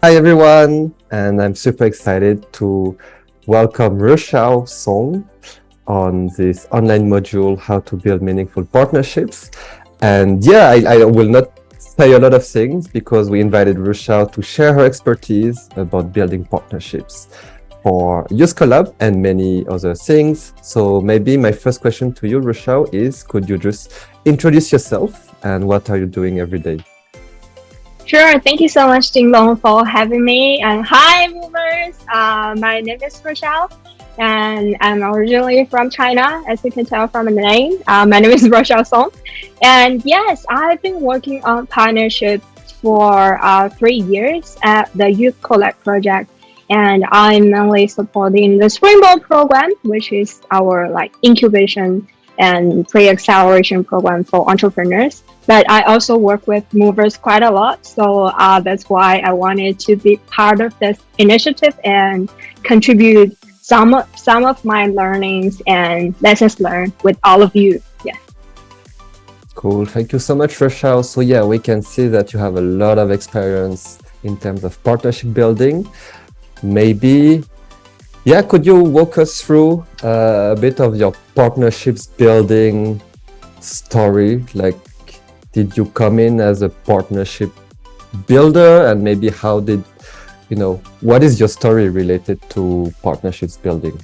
Hi everyone, and I'm super excited to welcome Ruoxiao Song on this online module, How to Build Meaningful Partnerships. And yeah, I will not say a lot of things because we invited Ruoxiao to share her expertise about building partnerships for Youth Collab and many other things. So maybe my first question to you, Ruoxiao, is could you just introduce yourself and what are you doing every day? Sure. Thank you so much, Ding Long, for having me. And hi, movers. My name is Rochelle, and I'm originally from China, as you can tell from the name. My name is Ruoxiao Song. And yes, I've been working on partnerships for 3 years at the Youth Collect project. And I'm mainly supporting the Springboard program, which is our incubation and pre-acceleration program for entrepreneurs. But I also work with movers quite a lot. So that's why I wanted to be part of this initiative and contribute some of my learnings and lessons learned with all of you. Yeah. Cool. Thank you so much, Rochelle. So yeah, we can see that you have a lot of experience in terms of partnership building. Maybe, yeah, could you walk us through a bit of your partnerships building story? Like, did you come in as a partnership builder, and maybe how did, what is your story related to partnerships building?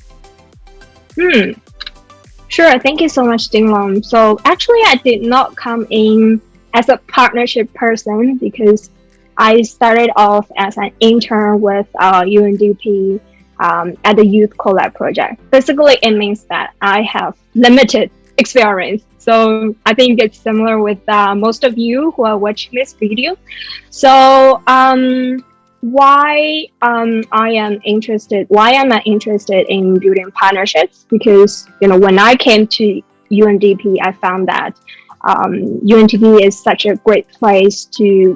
Sure. Thank you so much, Ding Long. So actually, I did not come in as a partnership person because I started off as an intern with UNDP at the Youth Collab project. Basically, it means that I have limited experience. So I think it's similar with most of you who are watching this video. So why am I interested in building partnerships? Because when I came to UNDP, I found that UNDP is such a great place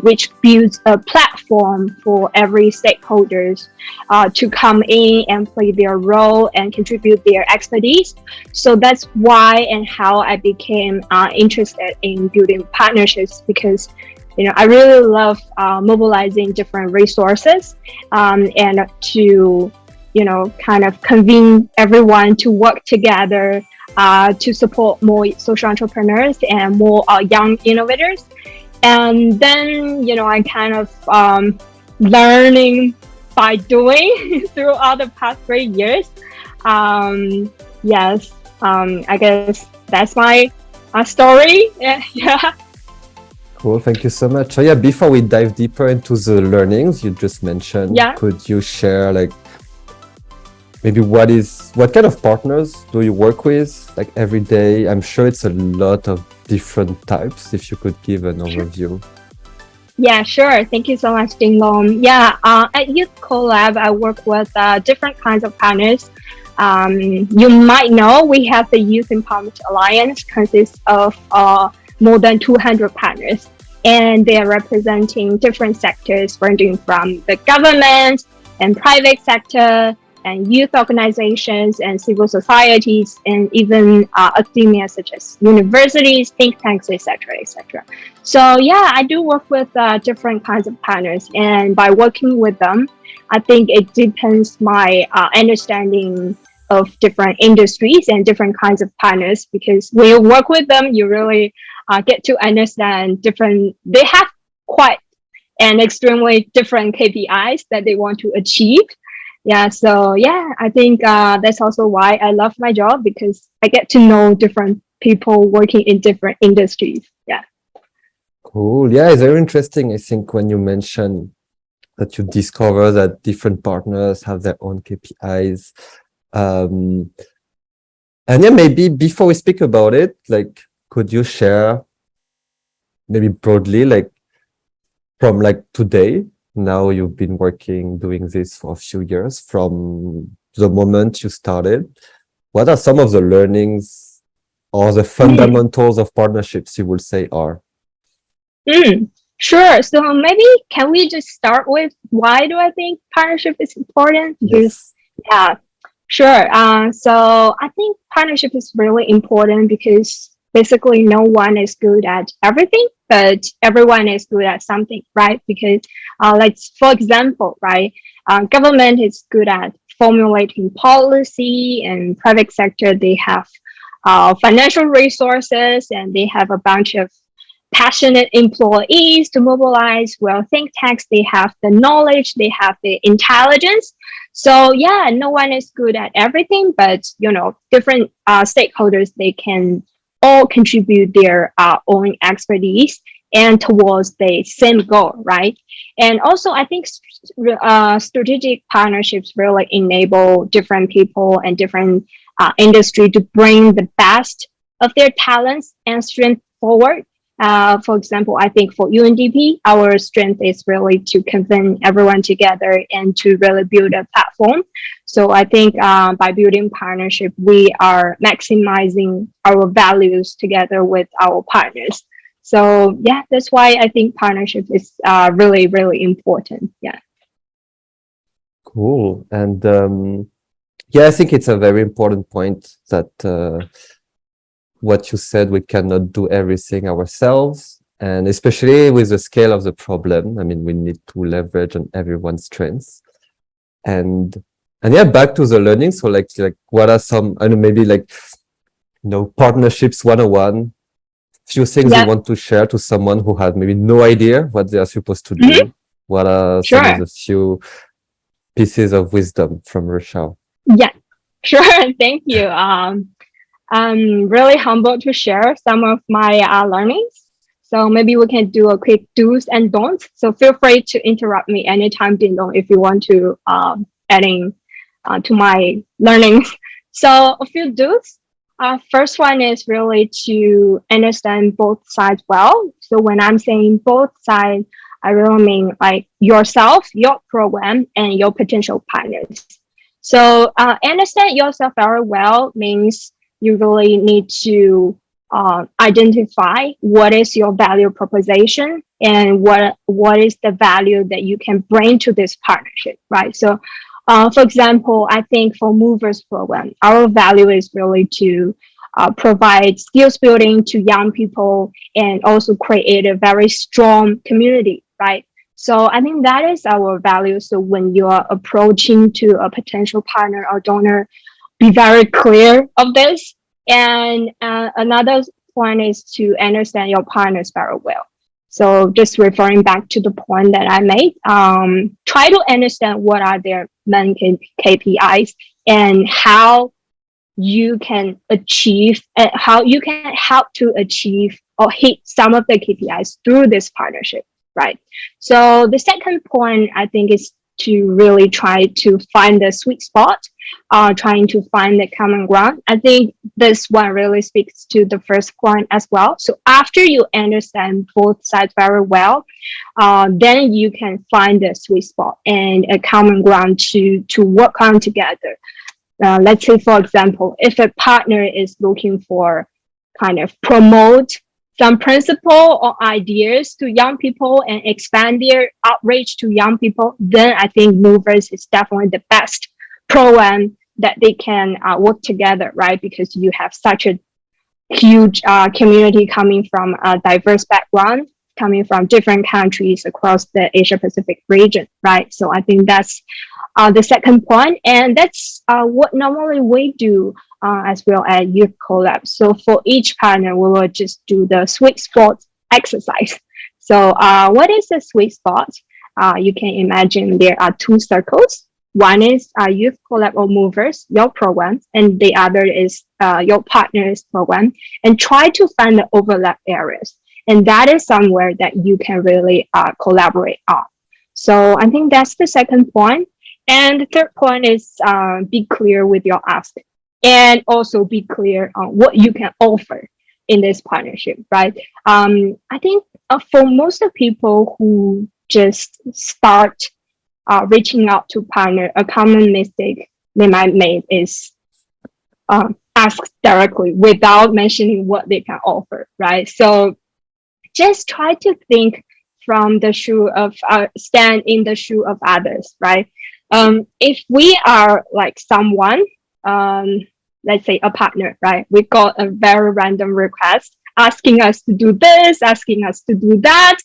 which builds a platform for every stakeholders to come in and play their role and contribute their expertise. So that's why and how I became interested in building partnerships, because I really love mobilizing different resources and to kind of convene everyone to work together to support more social entrepreneurs and more young innovators. And then, I kind of learning by doing throughout the past 3 years. Yes, I guess that's my story. Yeah. Cool, thank you so much. So yeah, before we dive deeper into the learnings you just mentioned, could you share maybe what kind of partners do you work with every day? I'm sure it's a lot of different types. If you could give an overview. Yeah, sure. Thank you so much, Ding Long. Yeah, at Youth Collab, I work with different kinds of partners. You might know we have the Youth Empowerment Alliance, consists of more than 200 partners, and they are representing different sectors, ranging from the government and private sector and youth organizations and civil societies, and even academia such as universities, think tanks, etc., etc. So yeah, I do work with different kinds of partners, and by working with them, I think it deepens my understanding of different industries and different kinds of partners, because when you work with them, you really get to understand they have quite and extremely different KPIs that they want to achieve. Yeah, so yeah, I think that's also why I love my job, because I get to know different people working in different industries. Yeah. Cool. Yeah, it's very interesting. I think when you mention that you discover that different partners have their own KPIs. And yeah, maybe before we speak about it, could you share maybe broadly, from today, now you've been doing this for a few years, from the moment you started, what are some of the learnings or the fundamentals of partnerships you would say are? Sure. So maybe can we just start with why do I think partnership is important? Yes. Yeah, sure. So I think partnership is really important because basically no one is good at everything, but everyone is good at something, right? Because Like for example, right? Government is good at formulating policy, and private sector they have financial resources, and they have a bunch of passionate employees to mobilize. Well, think tanks they have the knowledge, they have the intelligence. So yeah, no one is good at everything, but different stakeholders they can all contribute their own expertise and towards the same goal, right? And also, I think strategic partnerships really enable different people and different industry to bring the best of their talents and strength forward. For example, I think for UNDP, our strength is really to convene everyone together and to really build a platform. So I think by building partnership, we are maximizing our values together with our partners. So yeah, that's why I think partnership is really, really important. Yeah. Cool. And yeah, I think it's a very important point that what you said, we cannot do everything ourselves. And especially with the scale of the problem, I mean, we need to leverage on everyone's strengths. And yeah, back to the learning. So like what are some, I don't know, maybe like, partnerships 101, few things you want to share to someone who has maybe no idea what they are supposed to do. What are some of the few pieces of wisdom from Ruoxiao? Yeah, sure. Thank you. I'm really humbled to share some of my learnings. So maybe we can do a quick do's and don'ts. So feel free to interrupt me anytime, Ding Dong, if you want to adding to my learnings. So a few do's. First one is really to understand both sides well. So when I'm saying both sides, I really mean like yourself, your program, and your potential partners. So understand yourself very well means you really need to identify what is your value proposition and what is the value that you can bring to this partnership, right? So for example, I think for Movers program, our value is really to provide skills building to young people and also create a very strong community, right? So I think that is our value. So when you are approaching to a potential partner or donor, be very clear of this. And another point is to understand your partners very well. So just referring back to the point that I made, try to understand what are their main KPIs and how you can achieve, how you can help to achieve or hit some of the KPIs through this partnership, right? So the second point, I think, is to really try to find the sweet spot, trying to find the common ground. I think this one really speaks to the first point as well. So after you understand both sides very well, then you can find the sweet spot and a common ground to work on together. Let's say, for example, if a partner is looking for kind of promote some principle or ideas to young people and expand their outreach to young people, then I think Movers is definitely the best program that they can work together, right? Because you have such a huge community coming from a diverse background, coming from different countries across the Asia Pacific region, right? So I think that's the second point, and that's what normally we do as well at Youth Collab. So for each partner, we will just do the sweet spot exercise. So what is the sweet spot? You can imagine there are two circles. One is Youth Collab or Movers, your program, and the other is your partner's program, and try to find the overlap areas. And that is somewhere that you can really collaborate on. So I think that's the second point. And the third point is be clear with your ask and also be clear on what you can offer in this partnership, right? I think for most of people who just start reaching out to partner, a common mistake they might make is ask directly without mentioning what they can offer, right? So just try to think from the shoe of stand in the shoe of others, right? If we are like someone, let's say a partner, right? We got a very random request asking us to do this, asking us to do that.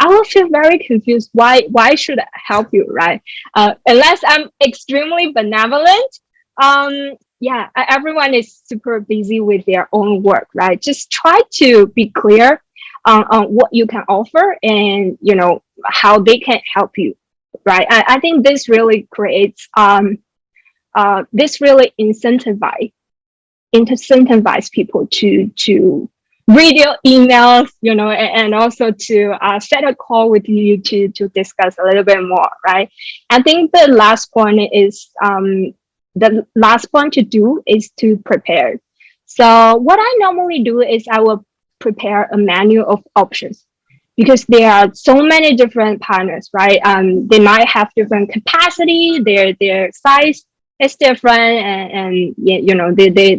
I will feel very confused. Why should I help you, right? Unless I'm extremely benevolent. Yeah, everyone is super busy with their own work, right? Just try to be clear on what you can offer and how they can help you, right? I think this really creates this really incentivize people to read your emails, and also to set a call with you to discuss a little bit more, right? I think the last point to do is to prepare. So what I normally do is I will prepare a menu of options because there are so many different partners, right? They might have different capacity, their size is different, and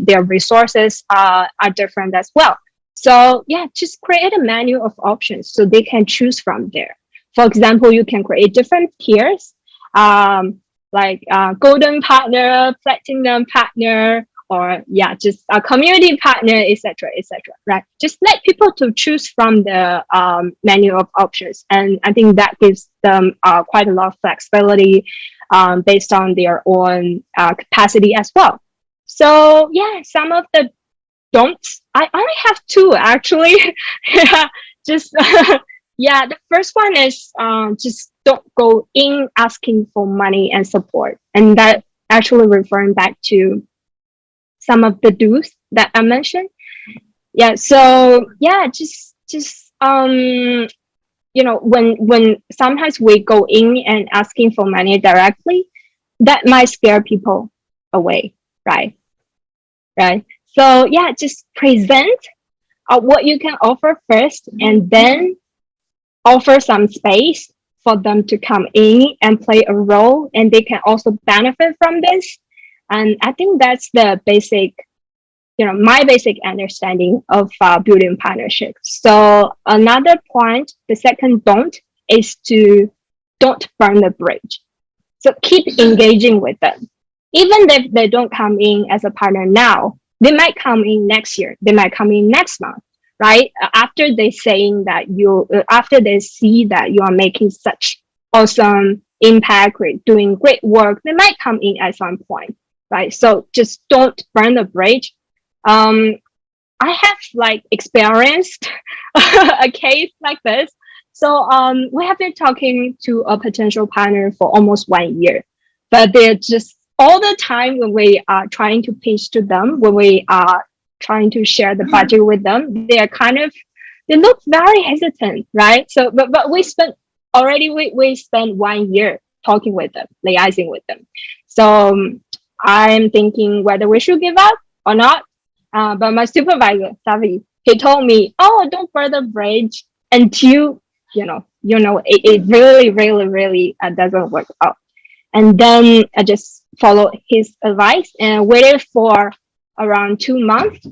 their resources are different as well. So yeah, just create a menu of options so they can choose from there. For example, you can create different tiers, like golden partner, platinum partner, or yeah, just a community partner, etc., etc. Right? Just let people to choose from the menu of options, and I think that gives them quite a lot of flexibility based on their own capacity as well. So yeah, some of the don'ts. I only have two actually. Yeah, just yeah. The first one is just don't go in asking for money and support, and that actually referring back to some of the do's that I mentioned. Yeah. So yeah, just when sometimes we go in and asking for money directly, that might scare people away, right? Right. So yeah, just present what you can offer first, and then offer some space for them to come in and play a role, and they can also benefit from this. And I think that's the basic, my basic understanding of building partnerships. So another point, the second don't, is to don't burn the bridge. So keep engaging with them. Even if they don't come in as a partner now, they might come in next year. They might come in next month, right? After after they see that you are making such awesome impact, doing great work, they might come in at some point, right? So just don't burn the bridge. I have experienced a case like this. So we have been talking to a potential partner for almost 1 year, but they're just all the time when we are trying to pitch to them, when we are trying to share the budget with them, they look very hesitant, right? So but we spent 1 year talking with them, liaising with them. So I'm thinking whether we should give up or not. But my supervisor, Savi, he told me, "Oh, don't burn the bridge until it really, really, really doesn't work out." And then I just followed his advice and waited for around 2 months.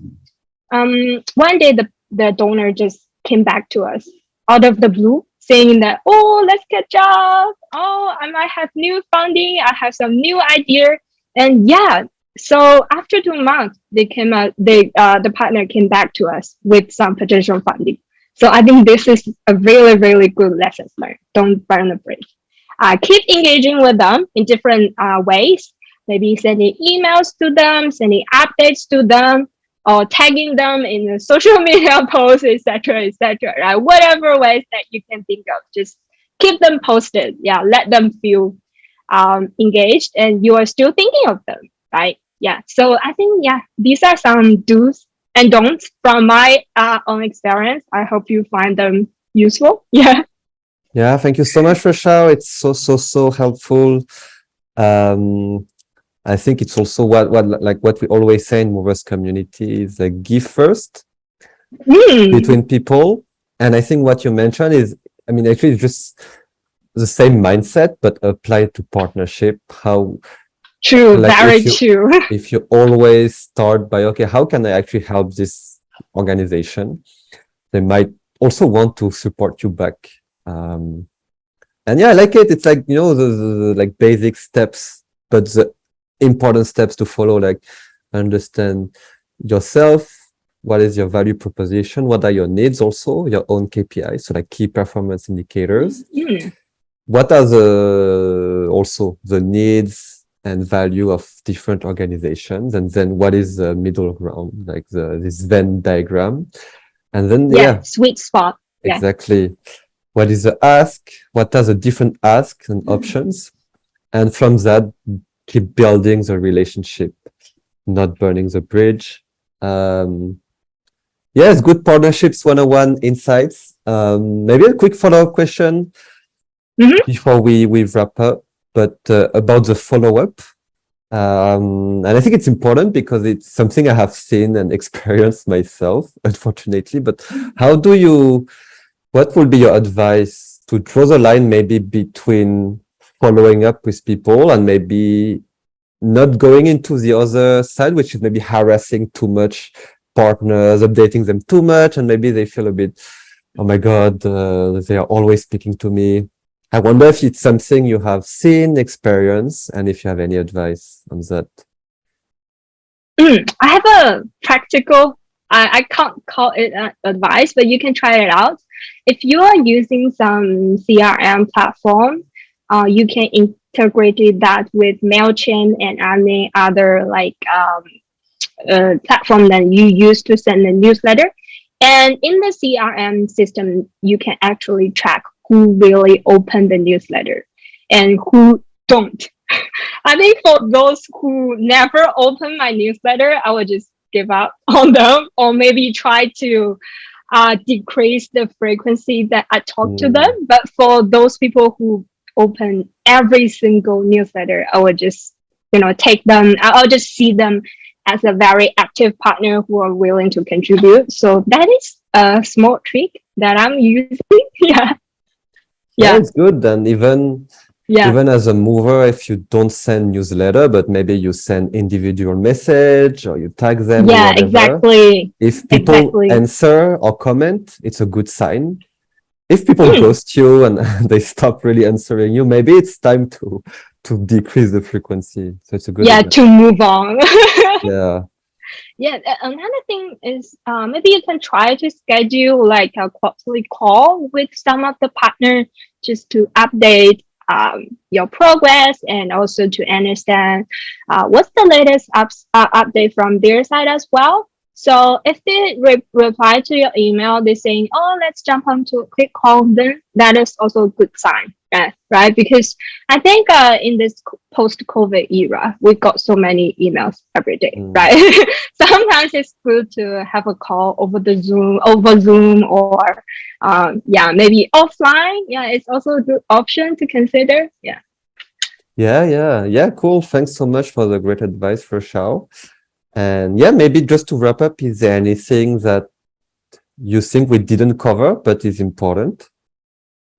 One day the donor just came back to us out of the blue, saying that, "Oh, let's catch up. Oh, I might have new funding. I have some new idea." And yeah, so after 2 months, the partner came back to us with some potential funding. So I think this is a really, really good lesson learned. Don't burn the bridge. Keep engaging with them in different ways. Maybe sending emails to them, sending updates to them, or tagging them in the social media posts, etc., etc. Right? Whatever ways that you can think of, just keep them posted. Yeah, let them feel engaged, and you are still thinking of them, right? Yeah. So I think these are some do's and don'ts from my own experience. I hope you find them useful. Yeah. Yeah, thank you so much, Ruoxiao. It's so helpful. I think it's also what we always say in Movers community is like give first between people. And I think what you mentioned is, actually it's just the same mindset, but applied to partnership. True, very true. If you always start by, okay, how can I actually help this organization? They might also want to support you back. And yeah, I like it. It's like, the basic steps, but the important steps to follow, like understand yourself, what is your value proposition, what are your needs also, your own KPIs, so like key performance indicators. What are also the needs and value of different organizations, and then what is the middle ground, like this Venn diagram, and then sweet spot. Exactly. What is the ask? What are the different asks and options? And from that, keep building the relationship, not burning the bridge. Yes, good partnerships 101 insights. Maybe a quick follow-up question before we wrap up, but about the follow-up. And I think it's important because it's something I have seen and experienced myself, unfortunately. But what would be your advice to draw the line maybe between following up with people and maybe not going into the other side, which is maybe harassing too much partners, updating them too much, and maybe they feel a bit, oh my God, they are always speaking to me. I wonder if it's something you have seen, experienced, and if you have any advice on that. I have a practical, I can't call it advice, but you can try it out. If you are using some CRM platform, you can integrate that with MailChimp and any other platform that you use to send a newsletter. And in the CRM system, you can actually track who really opened the newsletter and who don't. I think for those who never open my newsletter, I would just give up on them, or maybe try to decrease the frequency that I talk to them. But for those people who open every single newsletter, I would just, take them. I'll just see them as a very active partner who are willing to contribute. So that is a small trick that I'm using. Yeah, it's good. And even as a mover, if you don't send newsletter, but maybe you send individual message or you tag them or whatever. Exactly. If people answer or comment, it's a good sign. If people ghost you and they stop really answering you, maybe it's time to decrease the frequency. So it's a good to move on. Another thing is maybe you can try to schedule like a quarterly call with some of the partners just to update your progress and also to understand what's the latest update from their side as well. So if they reply to your email, they're saying, oh, let's jump onto a quick call, then that is also a good sign, right? Because I think in this post-COVID era, we've got so many emails every day, right? Sometimes it's good to have a call over Zoom, or maybe offline. Yeah, it's also a good option to consider. Yeah, cool. Thanks so much for the great advice, Ruoxiao. And maybe just to wrap up, is there anything that you think we didn't cover but is important?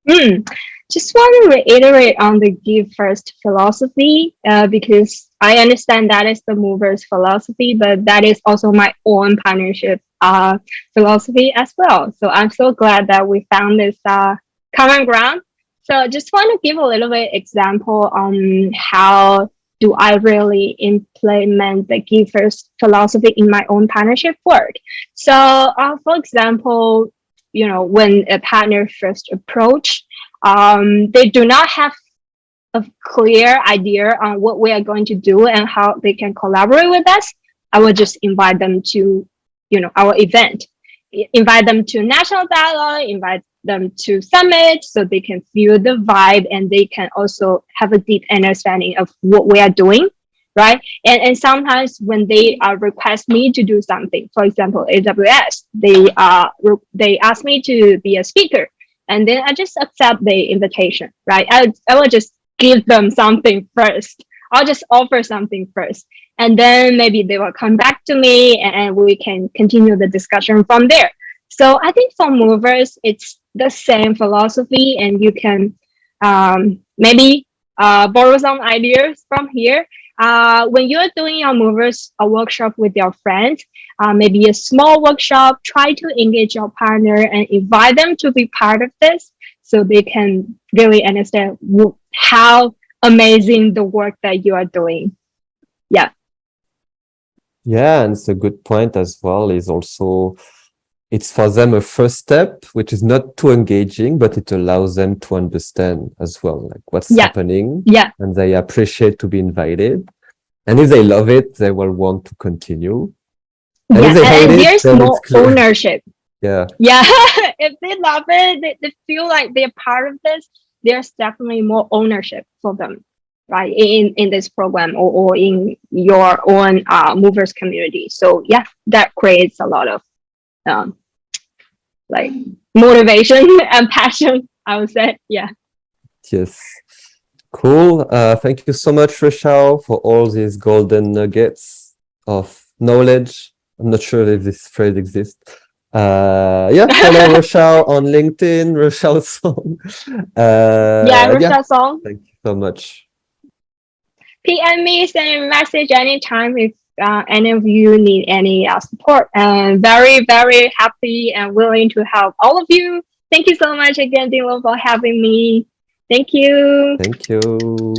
Just want to reiterate on the give first philosophy, because I understand that is the movers philosophy, but that is also my own partnership philosophy as well. So I'm so glad that we found this common ground. So I just want to give a little bit example on how do I really implement the give first philosophy in my own partnership work. So for example, when a partner first approach, they do not have a clear idea on what we are going to do and how they can collaborate with us, I will just invite them to, our event, invite them to national dialogue, invite them to summit so they can feel the vibe and they can also have a deep understanding of what we are doing, right? And sometimes when they request me to do something, for example, AWS, they ask me to be a speaker, and then I just accept the invitation, right? I will just give them something first. I'll just offer something first. And then maybe they will come back to me and we can continue the discussion from there. So I think for movers, it's the same philosophy, and you can maybe borrow some ideas from here. When you're doing your movers a workshop with your friends, maybe a small workshop, try to engage your partner and invite them to be part of this so they can really understand how amazing the work that you are doing. Yeah. Yeah, and it's a good point as well, is also it's for them a first step, which is not too engaging, but it allows them to understand as well, like what's Yeah, happening, yeah, and they appreciate to be invited. And if they love it, they will want to continue. And if yeah. they hate And it, there's then it's more clear. ownership. Yeah. Yeah, if they love it, they feel like they're part of this. There's definitely more ownership for them, right? In this program or in your own movers community. So yeah, that creates a lot of um, like motivation and passion. I would say, yeah. Yes. Cool. Thank you so much, Ruoxiao, for all these golden nuggets of knowledge. I'm not sure if this phrase exists. Yeah, follow Ruoxiao on LinkedIn, Ruoxiao Song. Yeah, Yeah, Ruoxiao Song. thank you so much. PM me, send a message anytime if any of you need any support. And very, very happy and willing to help all of you. Thank you so much again, Dilo, for having me. Thank you. Thank you.